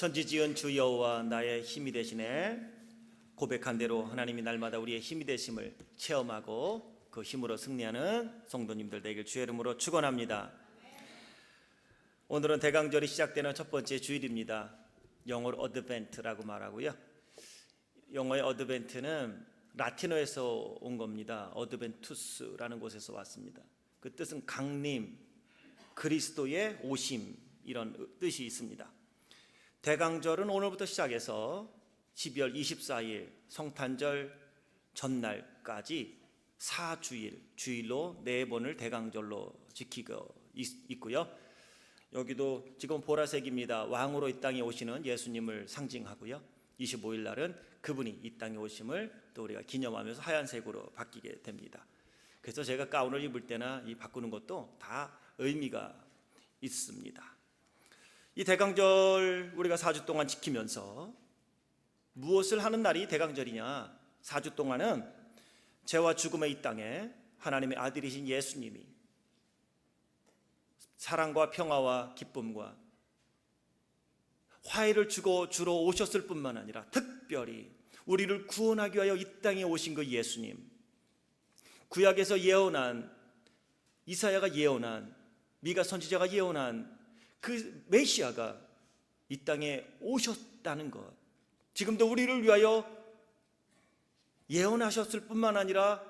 천지지은 주 여호와 나의 힘이 되시네. 고백한 대로 하나님이 날마다 우리의 힘이 되심을 체험하고 그 힘으로 승리하는 성도님들 되길 주의 이름으로 축원합니다. 오늘은 대강절이 시작되는 첫 번째 주일입니다. 영어로 어드벤트라고 말하고요. 영어의 어드벤트는 라틴어에서 온 겁니다. 어드벤투스라는 곳에서 왔습니다. 그 뜻은 강림, 그리스도의 오심, 이런 뜻이 있습니다. 대강절은 오늘부터 시작해서 12월 24일 성탄절 전날까지 4주일, 주일로 4번을 대강절로 지키고 있고요. 여기도 지금 보라색입니다. 왕으로 이 땅에 오시는 예수님을 상징하고요. 25일 날은 그분이 이 땅에 오심을 또 우리가 기념하면서 하얀색으로 바뀌게 됩니다. 그래서 제가 가운을 입을 때나 이 바꾸는 것도 다 의미가 있습니다. 이 대강절 우리가 4주 동안 지키면서 무엇을 하는 날이 대강절이냐? 4주 동안은 죄와 죽음의 이 땅에 하나님의 아들이신 예수님이 사랑과 평화와 기쁨과 화해를 주러 오셨을 뿐만 아니라 특별히 우리를 구원하기 위하여 이 땅에 오신 그 예수님, 구약에서 예언한, 이사야가 예언한, 미가 선지자가 예언한 그 메시아가 이 땅에 오셨다는 것, 지금도 우리를 위하여 예언하셨을 뿐만 아니라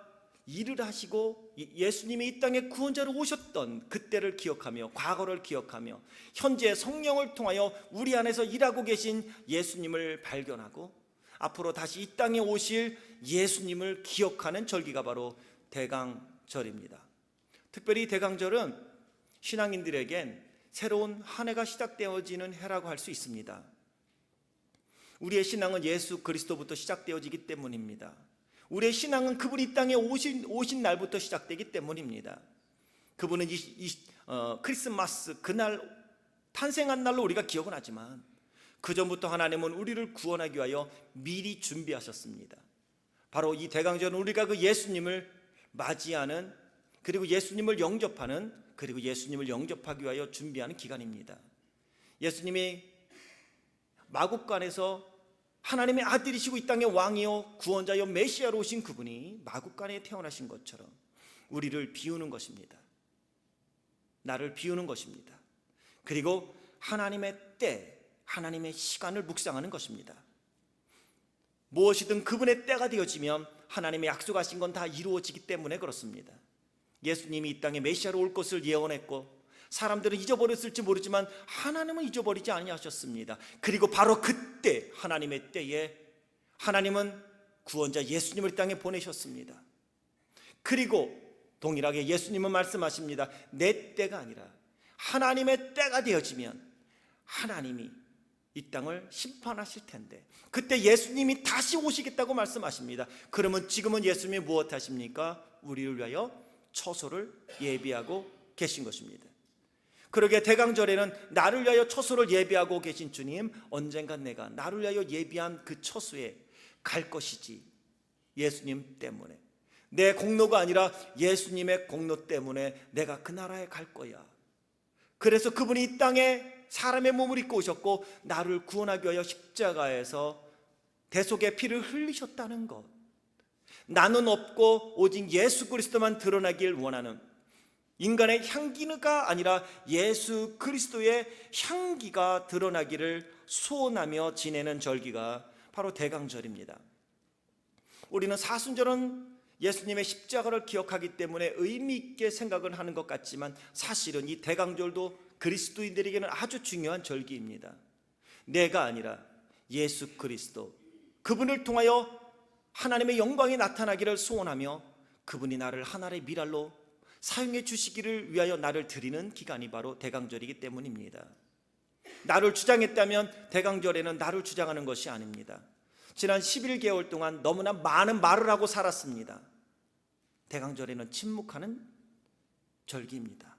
일을 하시고 예수님이 이 땅에 구원자로 오셨던 그때를 기억하며 과거를 기억하며 현재 성령을 통하여 우리 안에서 일하고 계신 예수님을 발견하고 앞으로 다시 이 땅에 오실 예수님을 기억하는 절기가 바로 대강절입니다. 특별히 대강절은 신앙인들에겐 새로운 한 해가 시작되어지는 해라고 할 수 있습니다. 우리의 신앙은 예수 그리스도부터 시작되어지기 때문입니다. 우리의 신앙은 그분이 이 땅에 오신 날부터 시작되기 때문입니다. 그분은 크리스마스 그날 탄생한 날로 우리가 기억은 하지만 그 전부터 하나님은 우리를 구원하기 위하여 미리 준비하셨습니다. 바로 이 대강절은 우리가 그 예수님을 맞이하는, 그리고 예수님을 영접하는, 그리고 예수님을 영접하기 위하여 준비하는 기간입니다. 예수님이 마국간에서 하나님의 아들이시고 이 땅의 왕이요 구원자요 메시아로 오신 그분이 마국간에 태어나신 것처럼 우리를 비우는 것입니다. 나를 비우는 것입니다. 그리고 하나님의 때, 하나님의 시간을 묵상하는 것입니다. 무엇이든 그분의 때가 되어지면 하나님의 약속하신 건 다 이루어지기 때문에 그렇습니다. 예수님이 이 땅에 메시아로 올 것을 예언했고 사람들은 잊어버렸을지 모르지만 하나님은 잊어버리지 아니하셨습니다. 그리고 바로 그때 하나님의 때에 하나님은 구원자 예수님을 이 땅에 보내셨습니다. 그리고 동일하게 예수님은 말씀하십니다. 내 때가 아니라 하나님의 때가 되어지면 하나님이 이 땅을 심판하실 텐데 그때 예수님이 다시 오시겠다고 말씀하십니다. 그러면 지금은 예수님이 무엇 하십니까? 우리를 위하여 처소를 예비하고 계신 것입니다. 그러게 대강절에는 나를 위하여 처소를 예비하고 계신 주님, 언젠간 내가 나를 위하여 예비한 그 처소에 갈 것이지, 예수님 때문에, 내 공로가 아니라 예수님의 공로 때문에 내가 그 나라에 갈 거야. 그래서 그분이 이 땅에 사람의 몸을 입고 오셨고 나를 구원하기 위하여 십자가에서 대속의 피를 흘리셨다는 것, 나는 없고 오직 예수 그리스도만 드러나길 원하는, 인간의 향기가 아니라 예수 그리스도의 향기가 드러나기를 소원하며 지내는 절기가 바로 대강절입니다. 우리는 사순절은 예수님의 십자가를 기억하기 때문에 의미 있게 생각을 하는 것 같지만 사실은 이 대강절도 그리스도인들에게는 아주 중요한 절기입니다. 내가 아니라 예수 그리스도, 그분을 통하여 하나님의 영광이 나타나기를 소원하며 그분이 나를 하나의 미랄로 사용해 주시기를 위하여 나를 드리는 기간이 바로 대강절이기 때문입니다. 나를 주장했다면 대강절에는 나를 주장하는 것이 아닙니다. 지난 11개월 동안 너무나 많은 말을 하고 살았습니다. 대강절에는 침묵하는 절기입니다.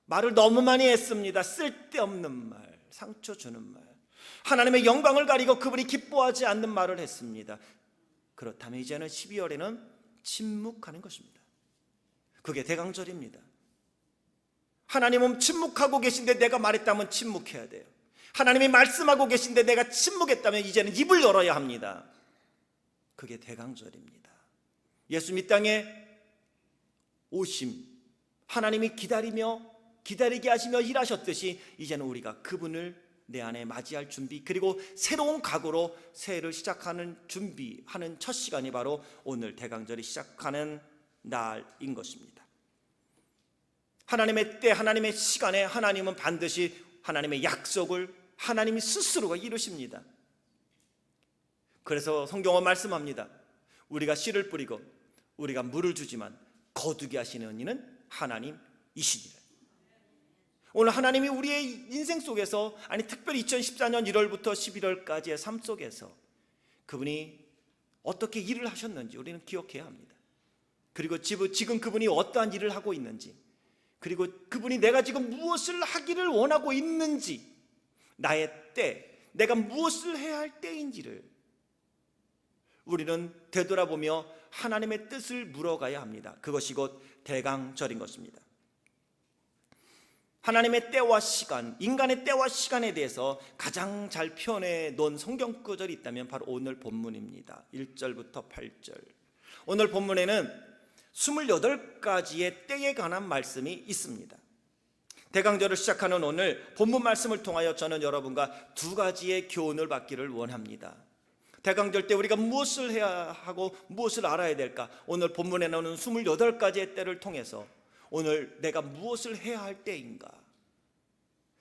말을 너무 많이 했습니다. 쓸데없는 말, 상처 주는 말, 하나님의 영광을 가리고 그분이 기뻐하지 않는 말을 했습니다. 그렇다면 이제는 12월에는 침묵하는 것입니다. 그게 대강절입니다. 하나님은 침묵하고 계신데 내가 말했다면 침묵해야 돼요. 하나님이 말씀하고 계신데 내가 침묵했다면 이제는 입을 열어야 합니다. 그게 대강절입니다. 예수님 이 땅에 오심, 하나님이 기다리게 하시며 일하셨듯이 이제는 우리가 그분을 내 안에 맞이할 준비, 그리고 새로운 각오로 새해를 시작하는 준비하는 첫 시간이 바로 오늘 대강절이 시작하는 날인 것입니다. 하나님의 때, 하나님의 시간에 하나님은 반드시 하나님의 약속을 하나님이 스스로가 이루십니다. 그래서 성경은 말씀합니다. 우리가 씨를 뿌리고 우리가 물을 주지만 거두게 하시는 이는 하나님이시니라. 오늘 하나님이 우리의 인생 속에서, 특별히 2014년 1월부터 11월까지의 삶 속에서 그분이 어떻게 일을 하셨는지 우리는 기억해야 합니다. 그리고 지금 그분이 어떠한 일을 하고 있는지, 그리고 그분이 내가 지금 무엇을 하기를 원하고 있는지, 나의 때, 내가 무엇을 해야 할 때인지를 우리는 되돌아보며 하나님의 뜻을 물어가야 합니다. 그것이 곧 대강절인 것입니다. 하나님의 때와 시간, 인간의 때와 시간에 대해서 가장 잘 표현해 놓은 성경 구절이 있다면 바로 오늘 본문입니다. 1절부터 8절. 오늘 본문에는 28가지의 때에 관한 말씀이 있습니다. 대강절을 시작하는 오늘 본문 말씀을 통하여 저는 여러분과 두 가지의 교훈을 받기를 원합니다. 대강절 때 우리가 무엇을 해야 하고 무엇을 알아야 될까? 오늘 본문에 나오는 28가지의 때를 통해서 오늘 내가 무엇을 해야 할 때인가?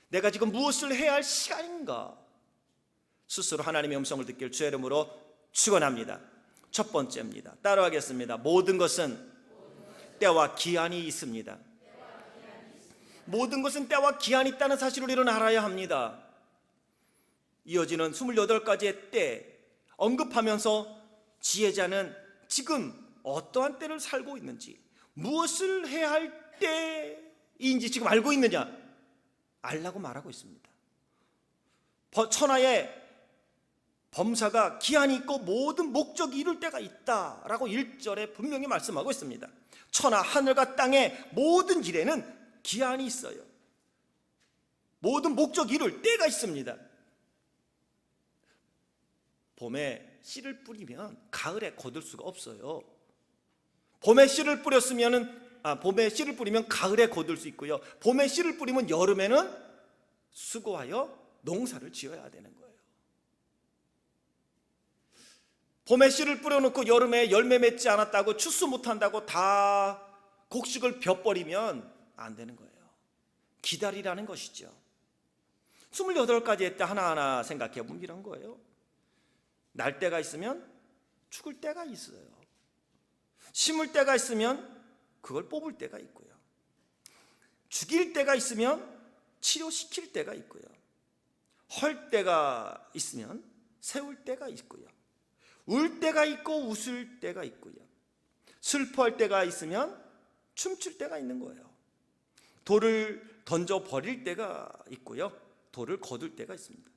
내가 지금 무엇을 해야 할 시간인가? 스스로 하나님의 음성을 듣길 주의 이름으로 축원합니다. 첫 번째입니다. 따라하겠습니다. 모든 것은 때와 기한이 있습니다. 모든 것은 때와 기한이 있다는 사실을 우리는 알아야 합니다. 이어지는 28가지의 때 언급하면서 지혜자는 지금 어떠한 때를 살고 있는지, 무엇을 해야 할 때인지 지금 알고 있느냐, 알라고 말하고 있습니다. 천하의 범사가 기한이 있고 모든 목적이 이룰 때가 있다라고 1절에 분명히 말씀하고 있습니다. 천하 하늘과 땅의 모든 일에는 기한이 있어요. 모든 목적이 이룰 때가 있습니다. 봄에 씨를 뿌리면 가을에 거둘 수가 없어요. 봄에 씨를 뿌리면 가을에 거둘 수 있고요. 봄에 씨를 뿌리면 여름에는 수고하여 농사를 지어야 되는 거예요. 봄에 씨를 뿌려놓고 여름에 열매 맺지 않았다고 추수 못한다고 다 곡식을 벼버리면 안 되는 거예요. 기다리라는 것이죠. 28가지의 때 하나하나 생각해 보면 이런 거예요. 날 때가 있으면 죽을 때가 있어요. 심을 때가 있으면 그걸 뽑을 때가 있고요. 죽일 때가 있으면 치료시킬 때가 있고요. 헐 때가 있으면 세울 때가 있고요. 울 때가 있고 웃을 때가 있고요. 슬퍼할 때가 있으면 춤출 때가 있는 거예요. 돌을 던져 버릴 때가 있고요. 돌을 거둘 때가 있습니다.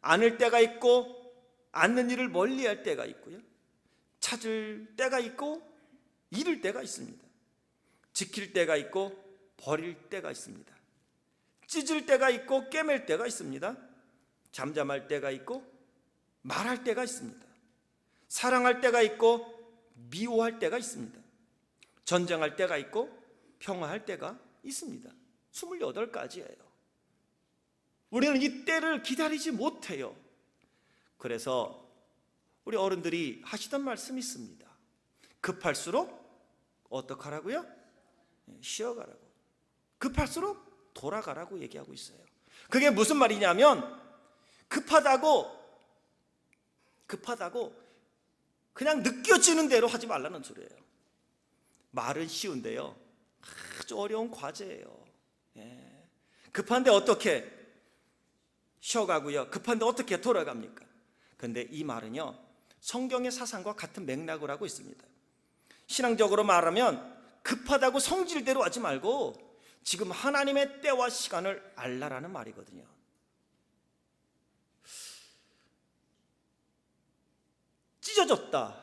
안을 때가 있고 않는 일을 멀리할 때가 있고요. 찾을 때가 있고 잃을 때가 있습니다. 지킬 때가 있고 버릴 때가 있습니다. 찢을 때가 있고 꿰맬 때가 있습니다. 잠잠할 때가 있고 말할 때가 있습니다. 사랑할 때가 있고 미워할 때가 있습니다. 전쟁할 때가 있고 평화할 때가 있습니다. 28가지예요. 우리는 이 때를 기다리지 못해요. 그래서 우리 어른들이 하시던 말씀이 있습니다. 급할수록 어떡하라고요? 쉬어가라고. 급할수록 돌아가라고 얘기하고 있어요. 그게 무슨 말이냐면 급하다고 그냥 느껴지는 대로 하지 말라는 소리예요. 말은 쉬운데요, 아주 어려운 과제예요. 급한데 어떻게 쉬어가고요, 급한데 어떻게 돌아갑니까? 근데 이 말은요, 성경의 사상과 같은 맥락을 하고 있습니다. 신앙적으로 말하면 급하다고 성질대로 하지 말고 지금 하나님의 때와 시간을 알라라는 말이거든요. 찢어졌다.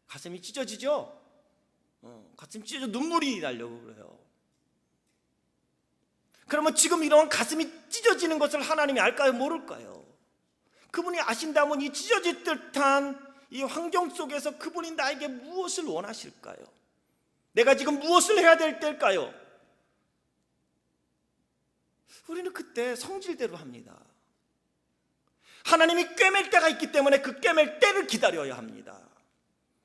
가슴이 찢어지죠? 가슴이 찢어져 눈물이 나려고 그래요. 그러면 지금 이런 가슴이 찢어지는 것을 하나님이 알까요? 모를까요? 그분이 아신다면 이 찢어질 듯한 이 환경 속에서 그분이 나에게 무엇을 원하실까요? 내가 지금 무엇을 해야 될 때일까요? 우리는 그때 성질대로 합니다. 하나님이 꿰맬 때가 있기 때문에 그 꿰맬 때를 기다려야 합니다.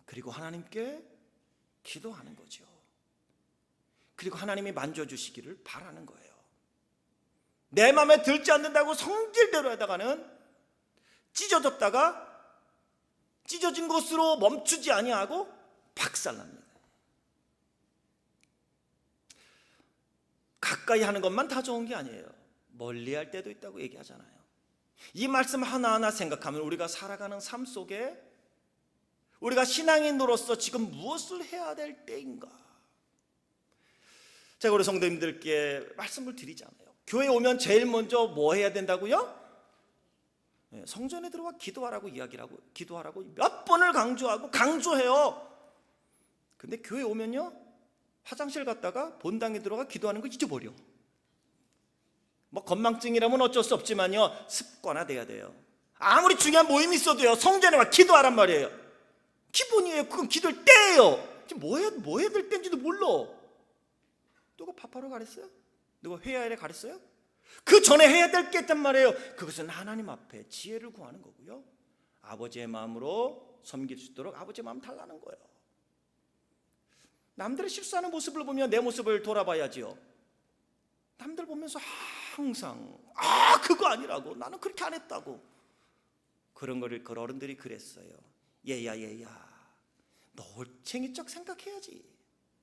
그리고 하나님께 기도하는 거죠. 그리고 하나님이 만져주시기를 바라는 거예요. 내 마음에 들지 않는다고 성질대로 하다가는 찢어졌다가 찢어진 것으로 멈추지 아니하고 박살납니다. 가까이 하는 것만 다 좋은 게 아니에요. 멀리 할 때도 있다고 얘기하잖아요. 이 말씀 하나하나 생각하면 우리가 살아가는 삶 속에 우리가 신앙인으로서 지금 무엇을 해야 될 때인가? 제가 우리 성도님들께 말씀을 드리잖아요. 교회 오면 제일 먼저 뭐 해야 된다고요? 성전에 들어와 기도하라고 기도하라고 몇 번을 강조해요. 근데 교회 오면요, 화장실 갔다가 본당에 들어가 기도하는 거 잊어버려. 뭐 건망증이라면 어쩔 수 없지만요, 습관화돼야 돼요. 아무리 중요한 모임이 있어도요, 성전에 와 기도하란 말이에요. 기본이에요. 그건 기도할 때예요. 지금 뭐 해야 될 때인지도 몰라. 누가 밥하러 가랬어요? 누가 회의하러 가랬어요? 그 전에 해야 될 게 있단 말이에요. 그것은 하나님 앞에 지혜를 구하는 거고요, 아버지의 마음으로 섬길 수 있도록 아버지의 마음 달라는 거예요. 남들의 실수하는 모습을 보면 내 모습을 돌아봐야지요. 남들 보면서 항상 그거 아니라고, 나는 그렇게 안 했다고. 그런 거를 그 어른들이 그랬어요. 얘야 너 올챙이적 생각해야지.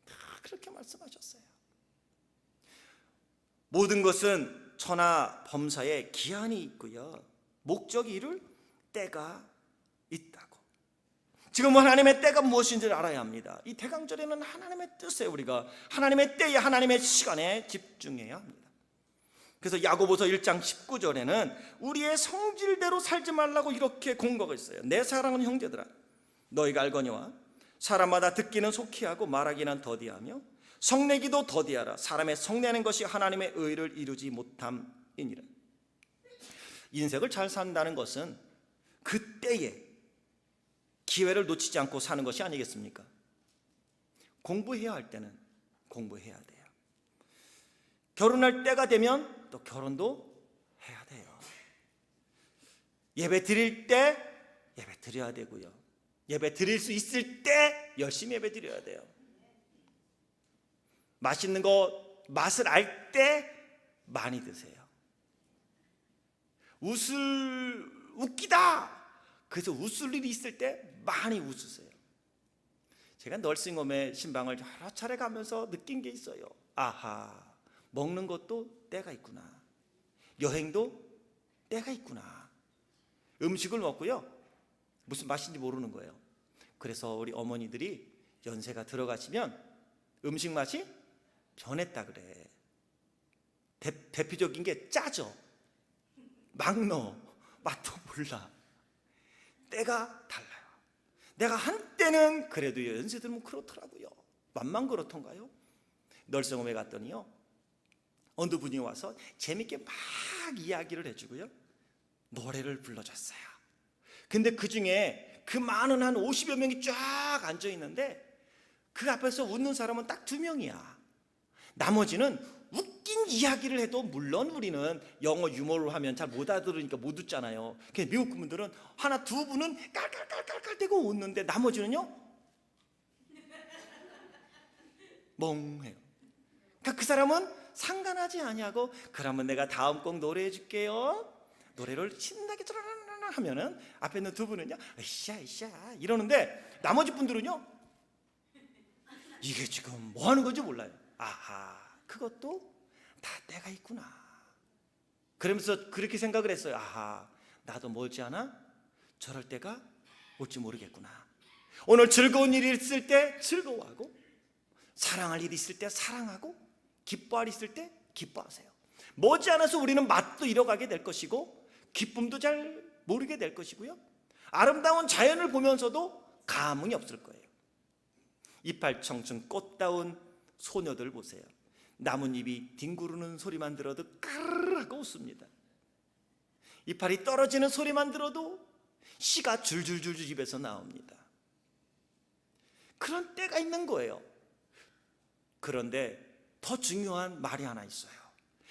다 그렇게 말씀하셨어요. 모든 것은 천하 범사에 기한이 있고요, 목적이 이룰 때가 있다고. 지금 하나님의 때가 무엇인지를 알아야 합니다. 이 대강절에는 하나님의 뜻에 우리가 하나님의 때에 하나님의 시간에 집중해야 합니다. 그래서 야고보서 1장 19절에는 우리의 성질대로 살지 말라고 이렇게 공고가 있어요. 내 사랑하는 형제들아, 너희가 알거니와 사람마다 듣기는 속히 하고 말하기는 더디하며 성내기도 더디하라. 사람의 성내는 것이 하나님의 의를 이루지 못함이니라. 인생을 잘 산다는 것은 그때에 기회를 놓치지 않고 사는 것이 아니겠습니까? 공부해야 할 때는 공부해야 돼요. 결혼할 때가 되면 또 결혼도 해야 돼요. 예배 드릴 때 예배 드려야 되고요, 예배 드릴 수 있을 때 열심히 예배 드려야 돼요. 맛있는 거 맛을 알 때 많이 드세요. 웃기다, 그래서 웃을 일이 있을 때 많이 웃으세요. 제가 널싱홈에 신방을 여러 차례 가면서 느낀 게 있어요. 먹는 것도 때가 있구나, 여행도 때가 있구나. 음식을 먹고요, 무슨 맛인지 모르는 거예요. 그래서 우리 어머니들이 연세가 들어가시면 음식 맛이 변했다 그래. 대표적인 게 짜죠. 막 넣어, 맛도 몰라. 때가 달라요. 내가 한때는 그래도 연세 들면 그렇더라고요. 만만 그렇던가요? 널성홈에 갔더니요, 어느 분이 와서 재밌게 막 이야기를 해주고요, 노래를 불러줬어요. 근데 그 중에 그 많은 한 50여 명이 쫙 앉아있는데 그 앞에서 웃는 사람은 딱 2명이야. 나머지는 웃긴 이야기를 해도, 물론 우리는 영어 유머를 하면 잘 못 알아들으니까 못 웃잖아요. 미국 분들은 하나 두 분은 깔깔깔깔대고 웃는데 나머지는요 멍해요. 그러니까 그 사람은 상관하지 아니하고, 그러면 내가 다음 곡 노래해 줄게요. 노래를 신나게 쩌라라라 하면은 앞에 있는 두 분은요 으쌰 이러는데, 나머지 분들은요 이게 지금 뭐 하는 건지 몰라요. 그것도 다 때가 있구나. 그러면서 그렇게 생각을 했어요. 나도 멀지 않아 저럴 때가 올지 모르겠구나. 오늘 즐거운 일이 있을 때 즐거워하고, 사랑할 일이 있을 때 사랑하고, 기뻐할 일이 있을 때 기뻐하세요. 머지않아서 우리는 맛도 잃어가게 될 것이고, 기쁨도 잘 모르게 될 것이고요, 아름다운 자연을 보면서도 감흥이 없을 거예요. 이팔청춘 꽃다운 소녀들 보세요. 나뭇잎이 뒹구르는 소리만 들어도 까르르 하고 웃습니다. 이파리 떨어지는 소리만 들어도 씨가 줄줄줄줄 입에서 나옵니다. 그런 때가 있는 거예요. 그런데 더 중요한 말이 하나 있어요.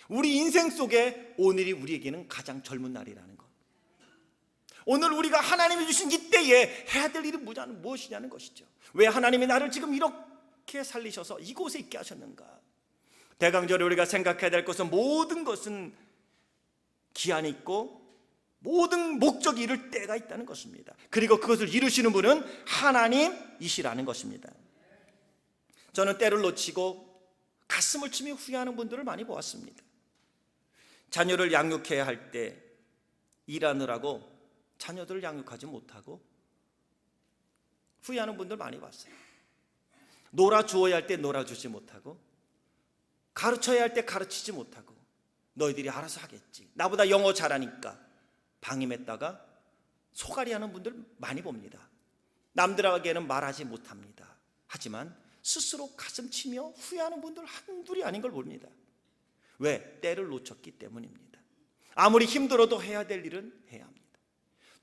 우리 인생 속에 오늘이 우리에게는 가장 젊은 날이라는 것. 오늘 우리가 하나님이 주신 이 때에 해야 될 일은 무엇이냐는 것이죠. 왜 하나님이 나를 지금 이렇게 살리셔서 이곳에 있게 하셨는가? 대강절에 우리가 생각해야 될 것은 모든 것은 기한이 있고 모든 목적이 이룰 때가 있다는 것입니다. 그리고 그것을 이루시는 분은 하나님이시라는 것입니다. 저는 때를 놓치고 가슴을 치며 후회하는 분들을 많이 보았습니다. 자녀를 양육해야 할 때 일하느라고 자녀들을 양육하지 못하고 후회하는 분들 많이 봤어요. 놀아주어야 할 때 놀아주지 못하고 가르쳐야 할 때 가르치지 못하고 너희들이 알아서 하겠지, 나보다 영어 잘하니까 방임했다가 소갈이 하는 분들 많이 봅니다. 남들에게는 말하지 못합니다. 하지만 스스로 가슴 치며 후회하는 분들 한둘이 아닌 걸 봅니다. 왜? 때를 놓쳤기 때문입니다. 아무리 힘들어도 해야 될 일은 해야 합니다.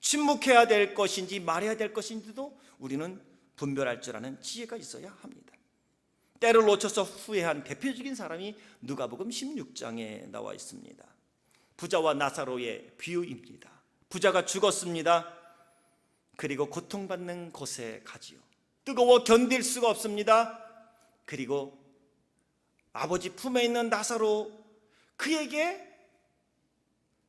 침묵해야 될 것인지 말해야 될 것인지도 우리는 분별할 줄 아는 지혜가 있어야 합니다. 때를 놓쳐서 후회한 대표적인 사람이 누가복음 16장에 나와 있습니다. 부자와 나사로의 비유입니다. 부자가 죽었습니다. 그리고 고통받는 곳에 가지요. 뜨거워 견딜 수가 없습니다. 그리고 아버지 품에 있는 나사로, 그에게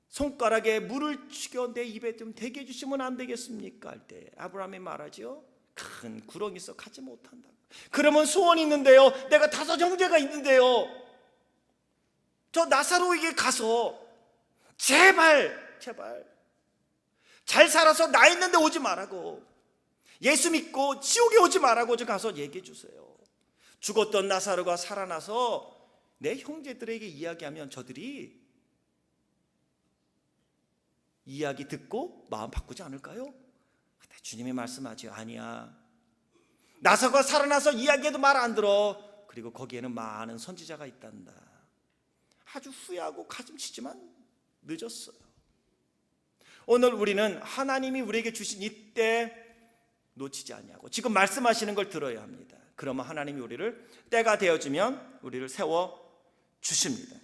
손가락에 물을 죽여 내 입에 좀 대게 해주시면 안 되겠습니까? 할 때 아브라함이 말하죠. 큰 구렁이 있어 가지 못한다. 그러면 소원이 있는데요, 내가 5 형제가 있는데요, 저 나사로에게 가서 제발 잘 살아서 나 있는데 오지 말라고, 예수 믿고 지옥에 오지 말라고 좀 가서 얘기해 주세요. 죽었던 나사로가 살아나서 내 형제들에게 이야기하면 저들이 이야기 듣고 마음 바꾸지 않을까요? 주님이 말씀하죠. 아니야, 나사로가 살아나서 이야기해도 말 안 들어. 그리고 거기에는 많은 선지자가 있단다. 아주 후회하고 가슴 치지만 늦었어요. 오늘 우리는 하나님이 우리에게 주신 이때 놓치지 않냐고 지금 말씀하시는 걸 들어야 합니다. 그러면 하나님이 우리를 때가 되어지면 우리를 세워 주십니다.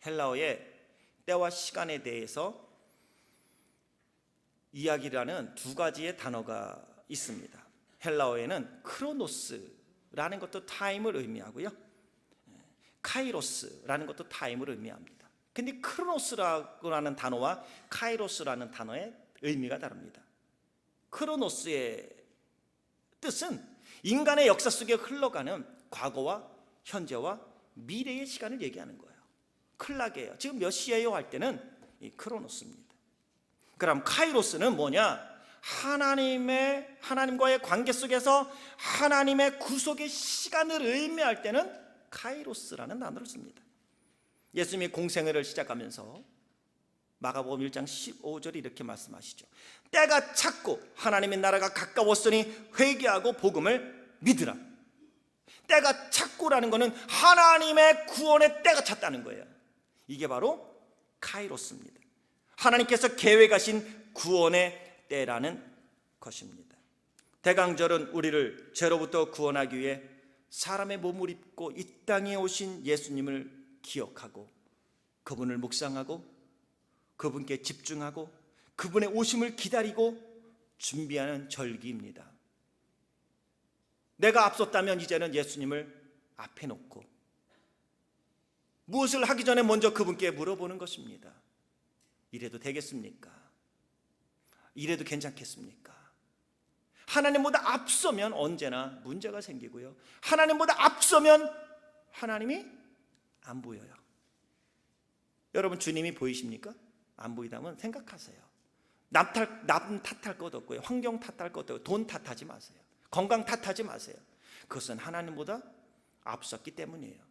헬라어의 때와 시간에 대해서 이야기라는 2가지의 단어가 있습니다. 헬라어에는 크로노스라는 것도 타임을 의미하고요, 카이로스라는 것도 타임을 의미합니다. 근데 크로노스라는 단어와 카이로스라는 단어의 의미가 다릅니다. 크로노스의 뜻은 인간의 역사 속에 흘러가는 과거와 현재와 미래의 시간을 얘기하는 거예요. 클락이에요. 지금 몇 시예요? 할 때는 이 크로노스입니다. 그럼 카이로스는 뭐냐? 하나님과의 관계 속에서 하나님의 구속의 시간을 의미할 때는 카이로스라는 단어를 씁니다. 예수님이 공생애를 시작하면서 마가복음 1장 15절에 이렇게 말씀하시죠. 때가 찼고 하나님의 나라가 가까웠으니 회개하고 복음을 믿으라. 때가 찼고라는 것은 하나님의 구원의 때가 찼다는 거예요. 이게 바로 카이로스입니다. 하나님께서 계획하신 구원의 때라는 것입니다. 대강절은 우리를 죄로부터 구원하기 위해 사람의 몸을 입고 이 땅에 오신 예수님을 기억하고 그분을 묵상하고 그분께 집중하고 그분의 오심을 기다리고 준비하는 절기입니다. 내가 앞섰다면 이제는 예수님을 앞에 놓고 무엇을 하기 전에 먼저 그분께 물어보는 것입니다. 이래도 되겠습니까? 이래도 괜찮겠습니까? 하나님보다 앞서면 언제나 문제가 생기고요, 하나님보다 앞서면 하나님이 안 보여요. 여러분, 주님이 보이십니까? 안 보이다면 생각하세요. 남 탓할 것 없고요, 환경 탓할 것도 없고, 돈 탓하지 마세요. 건강 탓하지 마세요. 그것은 하나님보다 앞섰기 때문이에요.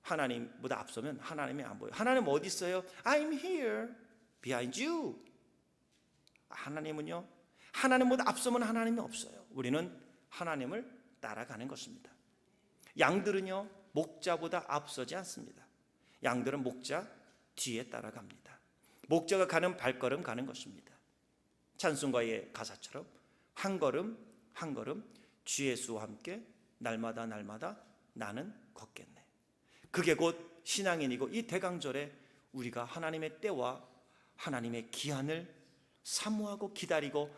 하나님보다 앞서면 하나님이 안 보여요. 하나님 어디 있어요? I'm here behind you. 하나님은요, 하나님보다 앞서면 하나님이 없어요. 우리는 하나님을 따라가는 것입니다. 양들은요, 목자보다 앞서지 않습니다. 양들은 목자 뒤에 따라갑니다. 목자가 가는 발걸음 가는 것입니다. 찬송가의 가사처럼 한 걸음 한 걸음 주 예수와 함께 날마다 날마다 나는 걷겠네. 그게 곧 신앙인이고, 이 대강절에 우리가 하나님의 때와 하나님의 기한을 사모하고 기다리고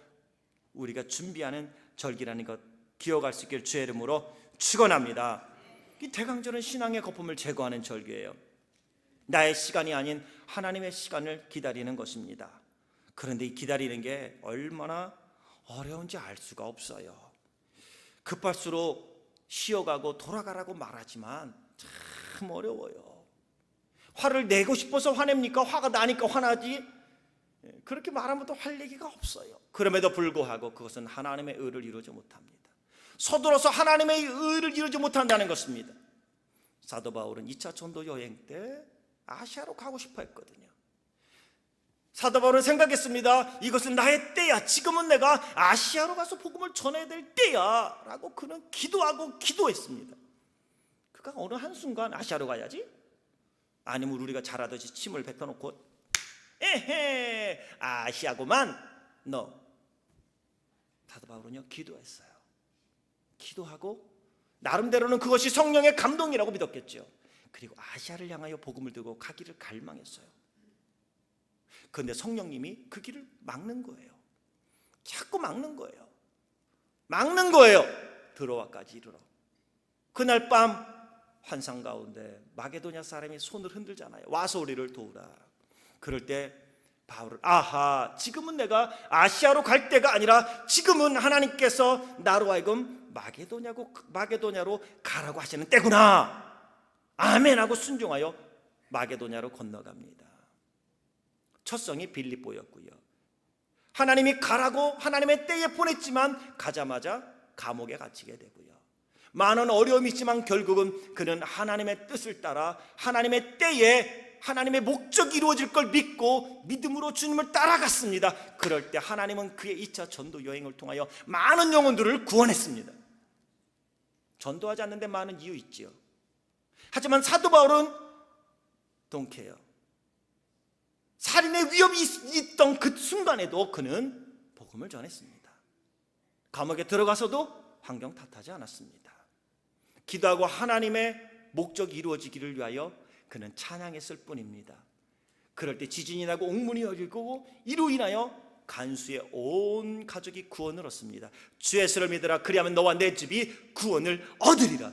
우리가 준비하는 절기라는 것 기억할 수 있길 주의 이름으로 축원합니다. 이 대강절은 신앙의 거품을 제거하는 절기예요. 나의 시간이 아닌 하나님의 시간을 기다리는 것입니다. 그런데 이 기다리는 게 얼마나 어려운지 알 수가 없어요. 급할수록 쉬어가고 돌아가라고 말하지만 참 어려워요. 화를 내고 싶어서 화냅니까? 화가 나니까 화나지? 그렇게 말하면 또 할 얘기가 없어요. 그럼에도 불구하고 그것은 하나님의 의를 이루지 못합니다. 서둘러서 하나님의 의를 이루지 못한다는 것입니다. 사도 바울은 2차 전도 여행 때 아시아로 가고 싶어 했거든요. 사도 바울은 생각했습니다. 이것은 나의 때야. 지금은 내가 아시아로 가서 복음을 전해야 될 때야 라고 그는 기도하고 기도했습니다. 그가 어느 한순간 아시아로 가야지? 아니면 우리가 잘하듯이 침을 뱉어놓고 에헤 아시아고만 너. 사도 바울은요 기도했어요. 기도하고 나름대로는 그것이 성령의 감동이라고 믿었겠죠. 그리고 아시아를 향하여 복음을 들고 가기를 갈망했어요. 그런데 성령님이 그 길을 막는 거예요. 자꾸 막는 거예요. 막는 거예요. 들어와까지 이르러. 그날 밤 환상 가운데 마게도냐 사람이 손을 흔들잖아요. 와서 우리를 도우라. 그럴 때 바울은 아하, 지금은 내가 아시아로 갈 때가 아니라 지금은 하나님께서 나로 하여금 마게도냐로 가라고 하시는 때구나. 아멘 하고 순종하여 마게도냐로 건너갑니다. 첫 성이 빌립보였고요. 하나님이 가라고 하나님의 때에 보냈지만 가자마자 감옥에 갇히게 되고요. 많은 어려움이 있지만 결국은 그는 하나님의 뜻을 따라 하나님의 때에 하나님의 목적이 이루어질 걸 믿고 믿음으로 주님을 따라갔습니다. 그럴 때 하나님은 그의 2차 전도 여행을 통하여 많은 영혼들을 구원했습니다. 전도하지 않는데 많은 이유 있지요. 하지만 사도 바울은 동케요. 살인의 위협이 있던 그 순간에도 그는 복음을 전했습니다. 감옥에 들어가서도 환경 탓하지 않았습니다. 기도하고 하나님의 목적이 이루어지기를 위하여 그는 찬양했을 뿐입니다. 그럴 때 지진이 나고 옥문이 열리고 이로 인하여 간수의 온 가족이 구원을 얻습니다. 주 예수를 믿으라 그리하면 너와 내 집이 구원을 얻으리라.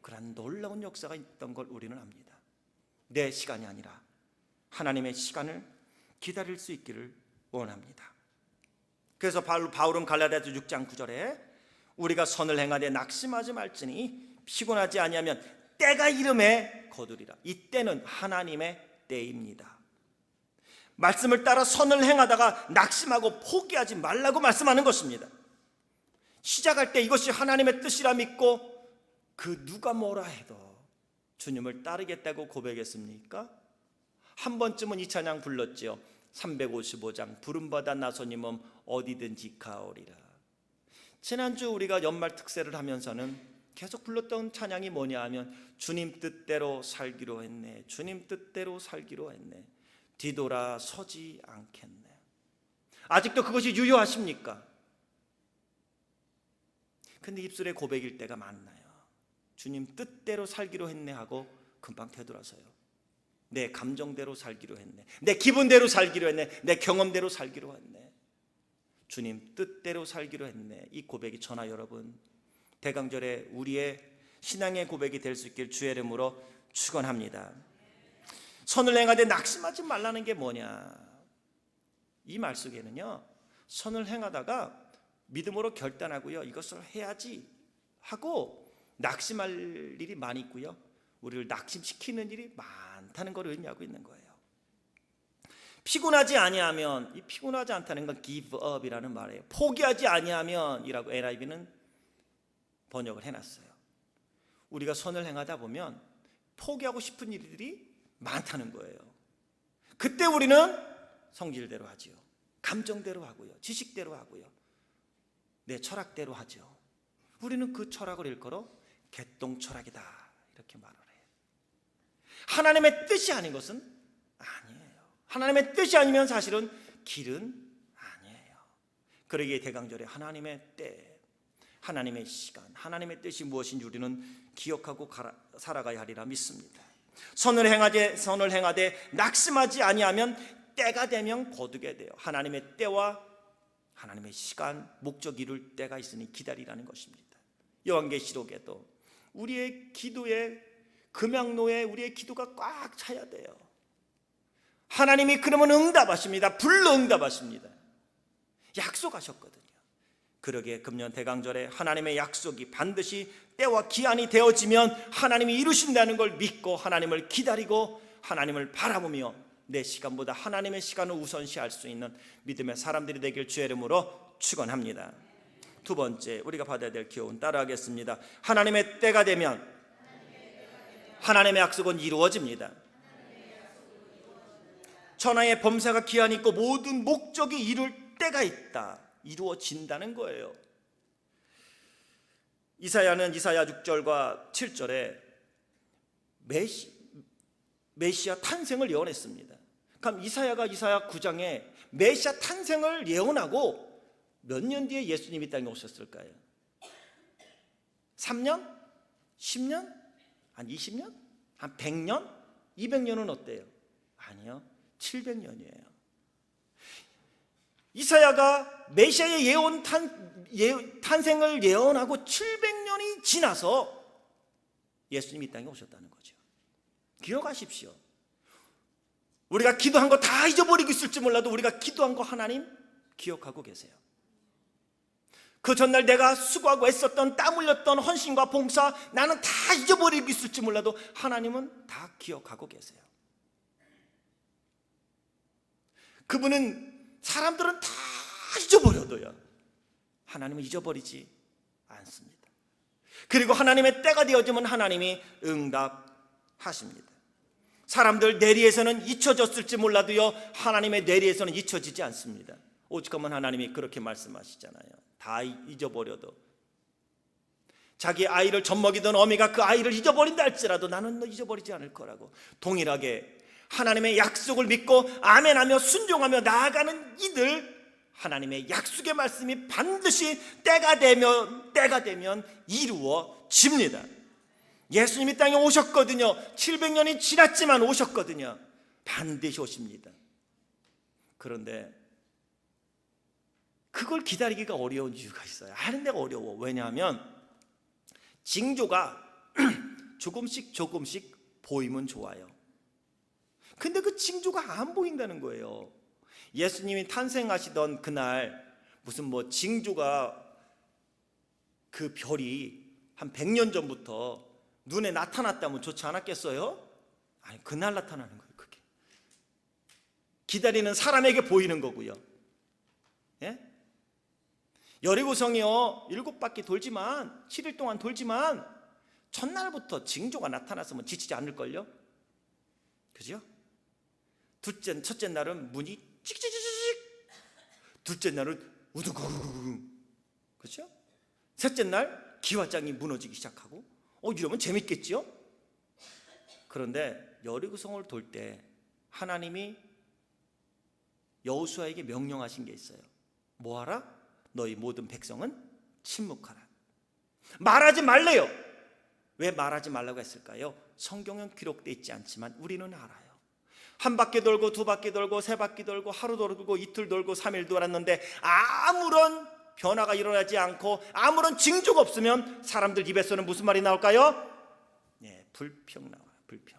그런 놀라운 역사가 있던 걸 우리는 압니다. 내 시간이 아니라 하나님의 시간을 기다릴 수 있기를 원합니다. 그래서 바울은 갈라디아서 6장 9절에 우리가 선을 행하되 낙심하지 말지니 피곤하지 아니하면 때가 이름에 거두리라. 이 때는 하나님의 때입니다. 말씀을 따라 선을 행하다가 낙심하고 포기하지 말라고 말씀하는 것입니다. 시작할 때 이것이 하나님의 뜻이라 믿고 그 누가 뭐라 해도 주님을 따르겠다고 고백했습니까? 한 번쯤은 이 찬양 불렀죠. 355장 부름받아 나서님은 어디든지 가오리라. 지난주 우리가 연말 특세를 하면서는 계속 불렀던 찬양이 뭐냐 하면 주님 뜻대로 살기로 했네. 주님 뜻대로 살기로 했네. 뒤돌아 서지 않겠네. 아직도 그것이 유효하십니까? 근데 입술에 고백일 때가 많나요? 주님 뜻대로 살기로 했네 하고 금방 되돌아서요. 내 감정대로 살기로 했네. 내 기분대로 살기로 했네. 내 경험대로 살기로 했네. 주님 뜻대로 살기로 했네. 이 고백이 저나 여러분 대강절에 우리의 신앙의 고백이 될 수 있길 주의 이름으로 축원합니다. 선을 행하되 낙심하지 말라는 게 뭐냐? 이 말 속에는요, 선을 행하다가 믿음으로 결단하고요, 이것을 해야지 하고 낙심할 일이 많이 있고요, 우리를 낙심시키는 일이 많다는 걸 의미하고 있는 거예요. 피곤하지 아니하면, 이 피곤하지 않다는 건 give up이라는 말이에요. 포기하지 아니하면이라고 NIV는 번역을 해놨어요. 우리가 선을 행하다 보면 포기하고 싶은 일들이 많다는 거예요. 그때 우리는 성질대로 하지요. 감정대로 하고요. 지식대로 하고요. 내 철학대로 하죠. 우리는 그 철학을 일컬어 개똥 철학이다 이렇게 말을 해요. 하나님의 뜻이 아닌 것은 아니에요. 하나님의 뜻이 아니면 사실은 길은 아니에요. 그러기에 대강절에 하나님의 때, 하나님의 시간, 하나님의 뜻이 무엇인지 우리는 기억하고 살아가야 하리라 믿습니다. 선을 행하되 낙심하지 아니하면 때가 되면 거두게 돼요. 하나님의 때와 하나님의 시간, 목적 이룰 때가 있으니 기다리라는 것입니다. 요한계시록에도 우리의 기도에, 금양로에 우리의 기도가 꽉 차야 돼요. 하나님이 그러면 응답하십니다. 불러 응답하십니다. 약속하셨거든요. 그러기에 금년 대강절에 하나님의 약속이 반드시 때와 기한이 되어지면 하나님이 이루신다는 걸 믿고 하나님을 기다리고 하나님을 바라보며 내 시간보다 하나님의 시간을 우선시할 수 있는 믿음의 사람들이 되길 주의 이름으로 축원합니다. 두 번째, 우리가 받아야 될 교훈 따라하겠습니다. 하나님의 때가 되면 하나님의 약속은 이루어집니다. 천하의 범사가 기한이 있고 모든 목적이 이룰 때가 있다. 이루어진다는 거예요. 이사야는 이사야 6절과 7절에 메시아 탄생을 예언했습니다. 그럼 이사야가 이사야 9장에 메시아 탄생을 예언하고 몇 년 뒤에 예수님이 땅에 오셨을까요? 3년? 10년? 한 20년? 한 100년? 200년은 어때요? 아니요, 700년이에요. 이사야가 메시아의 탄생을 예언하고 700년이 지나서 예수님이 이 땅에 오셨다는 거죠. 기억하십시오. 우리가 기도한 거 다 잊어버리고 있을지 몰라도 우리가 기도한 거 하나님 기억하고 계세요. 그 전날 내가 수고하고 애썼던 땀 흘렸던 헌신과 봉사 나는 다 잊어버리고 있을지 몰라도 하나님은 다 기억하고 계세요. 그분은 사람들은 다 잊어버려도요 하나님은 잊어버리지 않습니다. 그리고 하나님의 때가 되어지면 하나님이 응답하십니다. 사람들 뇌리에서는 잊혀졌을지 몰라도요 하나님의 뇌리에서는 잊혀지지 않습니다. 오죽하면 하나님이 그렇게 말씀하시잖아요. 다 잊어버려도 자기 아이를 젖먹이던 어미가 그 아이를 잊어버린다 할지라도 나는 너 잊어버리지 않을 거라고. 동일하게 하나님의 약속을 믿고 아멘하며 순종하며 나아가는 이들, 하나님의 약속의 말씀이 반드시 때가 되면 이루어집니다. 예수님이 땅에 오셨거든요. 700년이 지났지만 오셨거든요. 반드시 오십니다. 그런데 그걸 기다리기가 어려운 이유가 있어요. 하는 데가 어려워. 왜냐하면 징조가 조금씩 보이면 좋아요. 근데 그 징조가 안 보인다는 거예요. 예수님이 탄생하시던 그날 무슨 징조가, 그 별이 한 100년 전부터 눈에 나타났다면 좋지 않았겠어요? 아니, 그날 나타나는 거예요. 그게 기다리는 사람에게 보이는 거고요. 예? 여리고성이요 7바퀴 돌지만 7일 동안 돌지만 첫날부터 징조가 나타났으면 지치지 않을걸요? 그죠? 첫째 날은 문이 찍찍찍찍, 둘째 날은 우두구구, 그렇죠? 셋째 날 기와장이 무너지기 시작하고 이러면 재밌겠죠? 그런데 여리고성을 돌 때 하나님이 여호수아에게 명령하신 게 있어요. 뭐하라? 너희 모든 백성은 침묵하라. 말하지 말래요. 왜 말하지 말라고 했을까요? 성경은 기록되어 있지 않지만 우리는 알아요. 한 바퀴 돌고 두 바퀴 돌고 세 바퀴 돌고 하루 돌고 이틀 돌고 3일 돌았는데 아무런 변화가 일어나지 않고 아무런 징조가 없으면 사람들 입에서는 무슨 말이 나올까요? 예, 불평 나와요. 불평.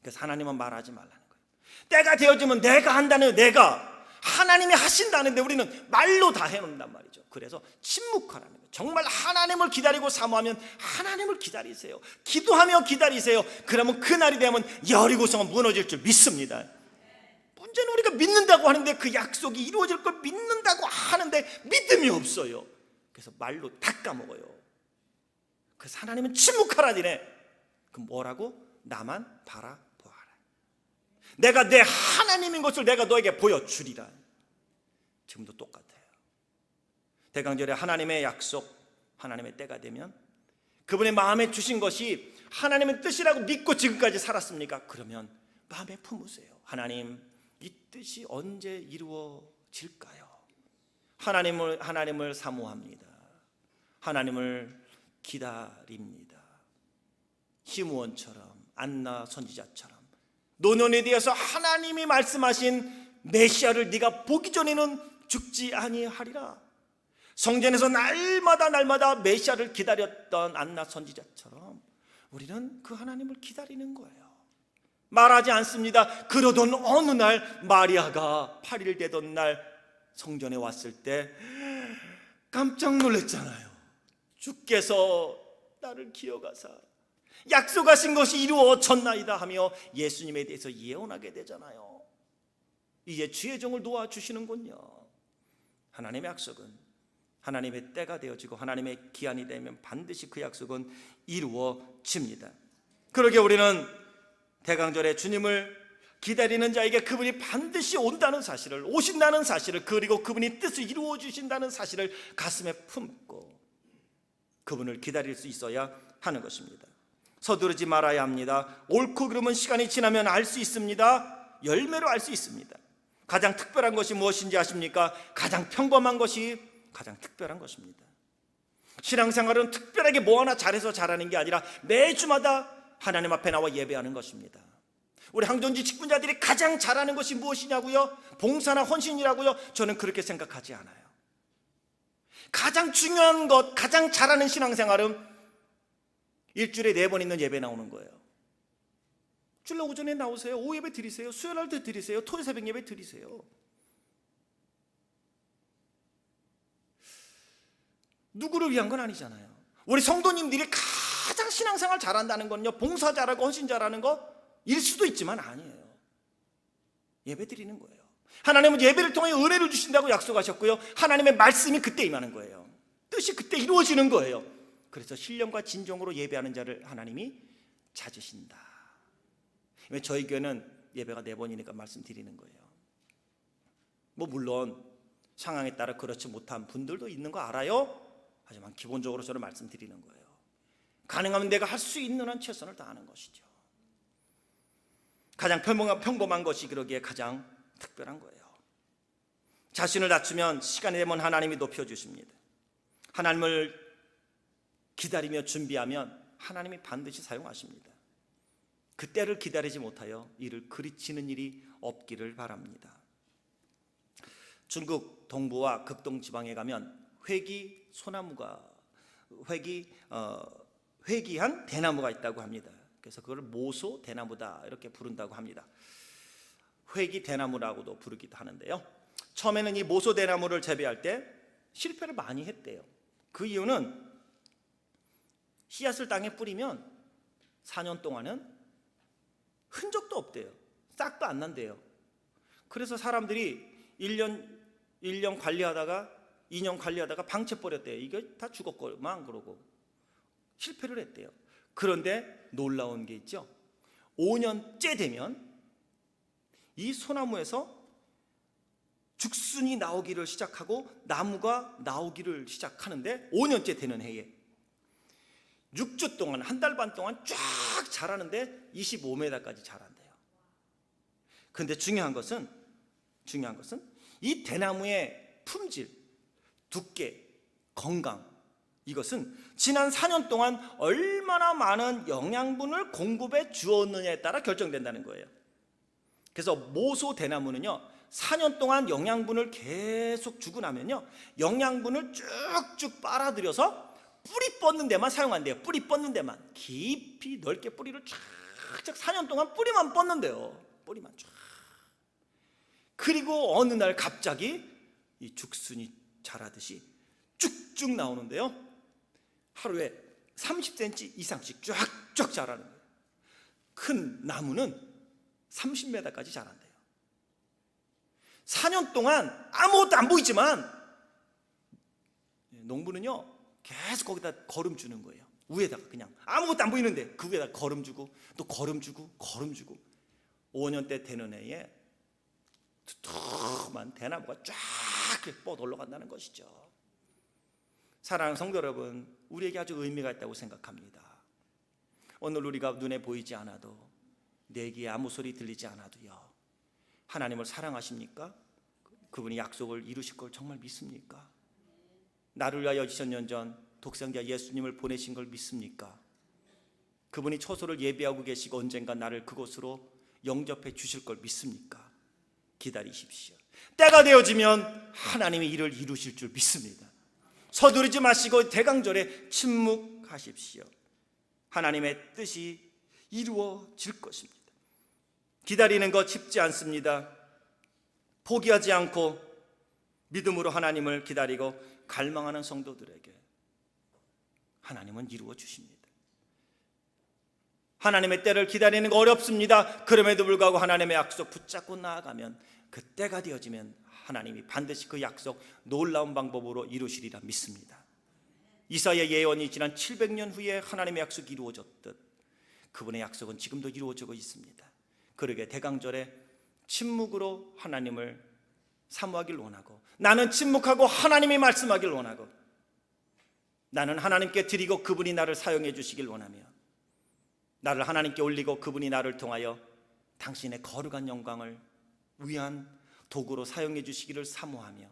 그래서 하나님은 말하지 말라는 거예요. 때가 되어지면 내가 한다는, 내가 하나님이 하신다는데 우리는 말로 다 해놓는단 말이죠. 그래서 침묵하라는 거예요. 정말 하나님을 기다리고 사모하면 하나님을 기다리세요. 기도하며 기다리세요. 그러면 그날이 되면 여리고성은 무너질 줄 믿습니다. 문제는 우리가 믿는다고 하는데 그 약속이 이루어질 걸 믿는다고 하는데 믿음이 없어요. 그래서 말로 다 까먹어요. 그래서 하나님은 침묵하라니네. 그럼 뭐라고? 나만 바라보아라. 내가 내 하나님인 것을 내가 너에게 보여주리라. 지금도 똑같아요. 대강절에 하나님의 약속, 하나님의 때가 되면 그분의 마음에 주신 것이 하나님의 뜻이라고 믿고 지금까지 살았습니까? 그러면 마음에 품으세요. 하나님, 이 뜻이 언제 이루어질까요? 하나님을 사모합니다. 하나님을 기다립니다. 시므온처럼, 안나 선지자처럼 노년에 대해서 하나님이 말씀하신 메시아를 네가 보기 전에는 죽지 아니하리라. 성전에서 날마다 메시아를 기다렸던 안나 선지자처럼 우리는 그 하나님을 기다리는 거예요. 말하지 않습니다. 그러던 어느 날 마리아가 8일 되던 날 성전에 왔을 때 깜짝 놀랐잖아요. 주께서 나를 기억하사 약속하신 것이 이루어졌나이다 하며 예수님에 대해서 예언하게 되잖아요. 이제 주의 종을 도와주시는군요. 하나님의 약속은 하나님의 때가 되어지고 하나님의 기한이 되면 반드시 그 약속은 이루어집니다. 그러게 우리는 대강절에 주님을 기다리는 자에게 그분이 반드시 온다는 사실을, 오신다는 사실을, 그리고 그분이 뜻을 이루어 주신다는 사실을 가슴에 품고 그분을 기다릴 수 있어야 하는 것입니다. 서두르지 말아야 합니다. 옳고 그름은 시간이 지나면 알 수 있습니다. 열매로 알 수 있습니다. 가장 특별한 것이 무엇인지 아십니까? 가장 평범한 것이 가장 특별한 것입니다. 신앙생활은 특별하게 뭐 하나 잘해서 잘하는 게 아니라 매주마다 하나님 앞에 나와 예배하는 것입니다. 우리 항존지 직분자들이 가장 잘하는 것이 무엇이냐고요? 봉사나 헌신이라고요? 저는 그렇게 생각하지 않아요. 가장 중요한 것, 가장 잘하는 신앙생활은 일주일에 4번 있는 예배 나오는 거예요. 주일 오전에 나오세요. 오후 예배 드리세요. 수요일 때 드리세요. 토요일 새벽 예배 드리세요. 누구를 위한 건 아니잖아요. 우리 성도님들이 가장 신앙생활 잘한다는 건요, 봉사 잘하고 헌신 잘하는 거일 수도 있지만 아니에요. 예배 드리는 거예요. 하나님은 예배를 통해 은혜를 주신다고 약속하셨고요, 하나님의 말씀이 그때 임하는 거예요. 뜻이 그때 이루어지는 거예요. 그래서 신령과 진정으로 예배하는 자를 하나님이 찾으신다. 저희 교회는 예배가 4번이니까 말씀드리는 거예요. 물론 상황에 따라 그렇지 못한 분들도 있는 거 알아요. 하지만 기본적으로 저는 말씀드리는 거예요. 가능하면 내가 할 수 있는 한 최선을 다하는 것이죠. 가장 평범한 것이 그러기에 가장 특별한 거예요. 자신을 낮추면 시간이 되면 하나님이 높여주십니다. 하나님을 기다리며 준비하면 하나님이 반드시 사용하십니다. 그때를 기다리지 못하여 이를 그르치는 일이 없기를 바랍니다. 중국 동부와 극동 지방에 가면 회기한 대나무가 있다고 합니다. 그래서 그걸 모소 대나무다 이렇게 부른다고 합니다. 회기 대나무라고도 부르기도 하는데요. 처음에는 이 모소 대나무를 재배할 때 실패를 많이 했대요. 그 이유는 씨앗을 땅에 뿌리면 4년 동안은 흔적도 없대요. 싹도 안 난대요. 그래서 사람들이 1년 관리하다가 2년 관리하다가 방치해버렸대요. 이게 다 죽었구만 그러고 실패를 했대요. 그런데 놀라운 게 있죠. 5년째 되면 이 소나무에서 죽순이 나오기를 시작하고 나무가 나오기를 시작하는데 5년째 되는 해에 6주 동안, 한 달 반 동안 쫙 자라는데 25m까지 자란대요. 그런데 중요한 것은 이 대나무의 품질, 두께, 건강, 이것은 지난 4년 동안 얼마나 많은 영양분을 공급해 주었느냐에 따라 결정된다는 거예요. 그래서 모소 대나무는요, 4년 동안 영양분을 계속 주고 나면요, 영양분을 쭉쭉 빨아들여서 뿌리 뻗는 데만 사용한대요. 뿌리 뻗는 데만 깊이 넓게 뿌리를 쫙쫙 4년 동안 뿌리만 뻗는데요. 뿌리만 쫙. 그리고 어느 날 갑자기 이 죽순이 자라듯이 쭉쭉 나오는데요, 하루에 30cm 이상씩 쫙쫙 자라는 거예요. 큰 나무는 30m까지 자란대요. 4년 동안 아무것도 안 보이지만 농부는요 계속 거기다 거름 주는 거예요. 위에다가 그냥 아무것도 안 보이는데 그 위에다 거름 주고 또 거름 주고 5년 때 되는 해에 두툼한 대나무가 쫙 뻗어 올라간다는 것이죠. 사랑하는 성도 여러분, 우리에게 아주 의미가 있다고 생각합니다. 오늘 우리가 눈에 보이지 않아도, 내 귀에 아무 소리 들리지 않아도요, 하나님을 사랑하십니까? 그분이 약속을 이루실 걸 정말 믿습니까? 나를 위하여 2000년 전 독생자 예수님을 보내신 걸 믿습니까? 그분이 초소를 예비하고 계시고 언젠가 나를 그곳으로 영접해 주실 걸 믿습니까? 기다리십시오. 때가 되어지면 하나님이 이를 이루실 줄 믿습니다. 서두르지 마시고 대강절에 침묵하십시오. 하나님의 뜻이 이루어질 것입니다. 기다리는 것 쉽지 않습니다. 포기하지 않고 믿음으로 하나님을 기다리고 갈망하는 성도들에게 하나님은 이루어 주십니다. 하나님의 때를 기다리는 거 어렵습니다. 그럼에도 불구하고 하나님의 약속 붙잡고 나아가면 그 때가 되어지면 하나님이 반드시 그 약속 놀라운 방법으로 이루시리라 믿습니다. 이사야 예언이 지난 700년 후에 하나님의 약속이 이루어졌듯 그분의 약속은 지금도 이루어지고 있습니다. 그러게 대강절에 침묵으로 하나님을 사모하길 원하고, 나는 침묵하고 하나님이 말씀하길 원하고, 나는 하나님께 드리고 그분이 나를 사용해 주시길 원하며, 나를 하나님께 올리고 그분이 나를 통하여 당신의 거룩한 영광을 위한 도구로 사용해 주시기를 사모하며,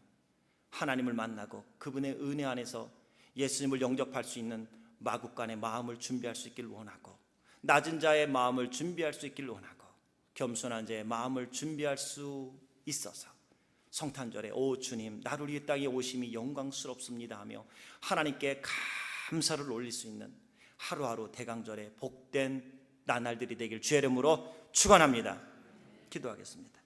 하나님을 만나고 그분의 은혜 안에서 예수님을 영접할 수 있는 마국간의 마음을 준비할 수 있기를 원하고, 낮은 자의 마음을 준비할 수 있기를 원하고, 겸손한 자의 마음을 준비할 수 있어서 성탄절에 오 주님 나를 위해 땅에 오심이 영광스럽습니다 하며 하나님께 감사를 올릴 수 있는 하루하루 대강절에 복된 나날들이 되길 주의 이름으로 축원합니다. 기도하겠습니다.